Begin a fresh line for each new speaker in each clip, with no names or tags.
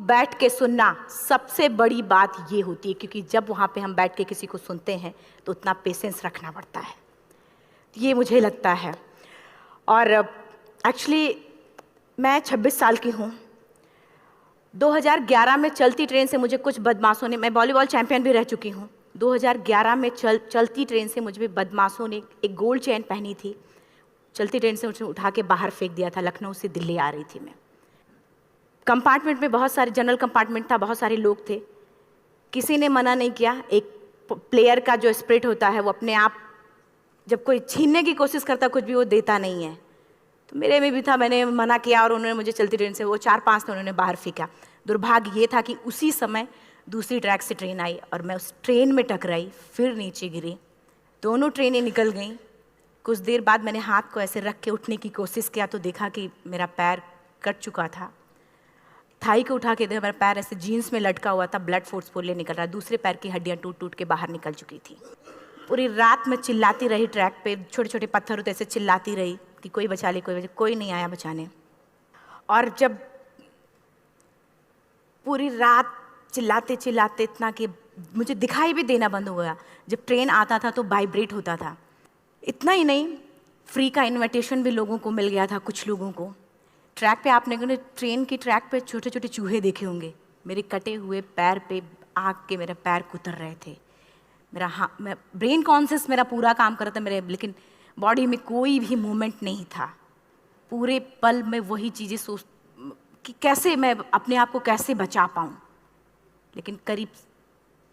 बैठ के सुनना सबसे बड़ी बात ये होती है, क्योंकि जब वहाँ पे हम बैठ के किसी को सुनते हैं तो उतना पेशेंस रखना पड़ता है, ये मुझे लगता है। और एक्चुअली मैं 26 साल की हूँ। 2011 में चलती ट्रेन से मुझे कुछ बदमाशों ने, मैं वॉलीबॉल चैंपियन भी रह चुकी हूँ, 2011 में चलती ट्रेन से मुझे बदमाशों ने एक गोल्ड चेन पहनी थी, चलती ट्रेन से मुझे उठा के बाहर फेंक दिया था। लखनऊ से दिल्ली आ रही थी मैं। कंपार्टमेंट में बहुत सारे, जनरल कंपार्टमेंट था, बहुत सारे लोग थे, किसी ने मना नहीं किया। एक प्लेयर का जो स्पिरिट होता है वो अपने आप, जब कोई छीनने की कोशिश करता कुछ भी, वो देता नहीं है, तो मेरे में भी था। मैंने मना किया और उन्होंने मुझे चलती ट्रेन से, वो 4-5 थे, उन्होंने बाहर फेंका। दुर्भाग्य ये था कि उसी समय दूसरी ट्रैक से ट्रेन आई और मैं उस ट्रेन में टकराई, फिर नीचे गिरी, दोनों ट्रेनें निकल गईं। कुछ देर बाद मैंने हाथ को ऐसे रख के उठने की कोशिश किया तो देखा कि मेरा पैर कट चुका था। थाई को उठा के देखा, मेरा पैर ऐसे जीन्स में लटका हुआ था, ब्लड फोर्सफुली निकल रहा, दूसरे पैर की हड्डियाँ टूट टूट के बाहर निकल चुकी थी। पूरी रात मैं चिल्लाती रही, ट्रैक पे छोटे छोटे पत्थर होते, ऐसे चिल्लाती रही कि कोई बचा ले, कोई नहीं आया बचाने। और जब पूरी रात चिल्लाते चिल्लाते इतना कि मुझे दिखाई भी देना बंद हो गया, जब ट्रेन आता था तो वाइब्रेट होता था। इतना ही नहीं, फ्री का इन्विटेशन भी लोगों को मिल गया था, कुछ लोगों को। ट्रैक पे आपने ट्रेन की ट्रैक पे छोटे छोटे चूहे देखे होंगे, मेरे कटे हुए पैर पे आग के मेरे पैर कुतर रहे थे। मैं ब्रेन कॉन्शियस मेरा पूरा काम कर रहा था मेरे, लेकिन बॉडी में कोई भी मूवमेंट नहीं था। पूरे पल में वही चीज़ें सोच कि कैसे मैं अपने आप को कैसे बचा पाऊँ। लेकिन करीब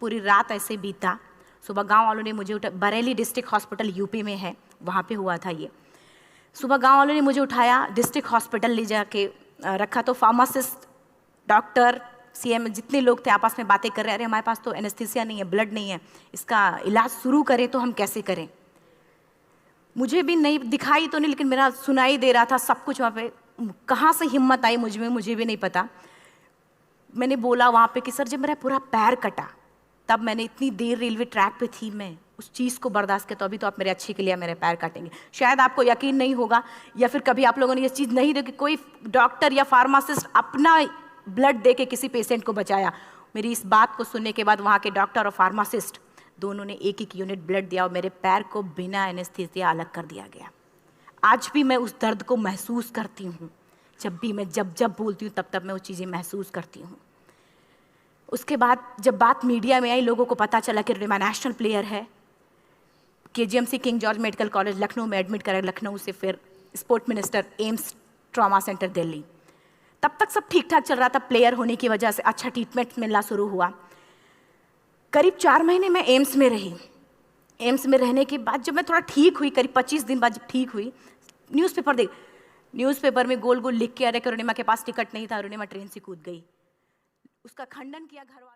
पूरी रात ऐसे बीता। सुबह गांव वालों ने मुझे बरेली डिस्ट्रिक्ट हॉस्पिटल यूपी में है, वहाँ पे हुआ था ये। सुबह गांव वालों ने मुझे उठाया, डिस्ट्रिक्ट हॉस्पिटल ले जाके रखा, तो फार्मासिस्ट, डॉक्टर, सीएम, जितने लोग थे आपस में बातें कर रहे हैं, अरे हमारे पास तो एनेस्थीसिया नहीं है, ब्लड नहीं है, इसका इलाज शुरू करें तो हम कैसे करें। मुझे भी नहीं दिखाई तो नहीं, लेकिन मेरा सुनाई दे रहा था सब कुछ वहाँ पे। कहाँ से हिम्मत आई मुझ में, मुझे भी नहीं पता। मैंने बोला वहाँ पे कि सर जब मेरा पूरा पैर कटा, तब मैंने इतनी देर रेलवे ट्रैक पे थी, मैं उस चीज़ को बर्दाश्त किया, तो अभी तो आप मेरे अच्छे के लिए मेरे पैर काटेंगे। शायद आपको यकीन नहीं होगा, या फिर कभी आप लोगों ने ये चीज़ नहीं देखी, कोई डॉक्टर या फार्मासिस्ट अपना ब्लड दे के किसी पेशेंट को बचाया। मेरी इस बात को सुनने के बाद वहाँ के डॉक्टर और फार्मासिस्ट दोनों ने एक एक यूनिट ब्लड दिया और मेरे पैर को बिना एनेस्थीसिया अलग कर दिया गया। आज भी मैं उस दर्द को महसूस करती हूँ, जब भी मैं जब बोलती हूँ तब मैं वो चीज़ें महसूस करती हूँ। उसके बाद जब बात मीडिया में आई, लोगों को पता चला कि रिमा नेशनल प्लेयर है, KGMC king George medical college Lucknow में एडमिट करा, लखनऊ से फिर sport minister, AIIMS trauma centre Delhi. तब तक सब ठीक ठाक चल रहा था, प्लेयर होने की वजह से अच्छा ट्रीटमेंट मिलना शुरू हुआ। करीब 4 महीने मैं एम्स में रही। एम्स में रहने के बाद जब मैं थोड़ा ठीक हुई, करीब 25 दिन बाद जब ठीक हुई, न्यूज़पेपर में गोल गोल लिख के आ रहे कि अरुणिमा के पास टिकट नहीं था, अरुणिमा ट्रेन से कूद गई। उसका खंडन किया घर वालों।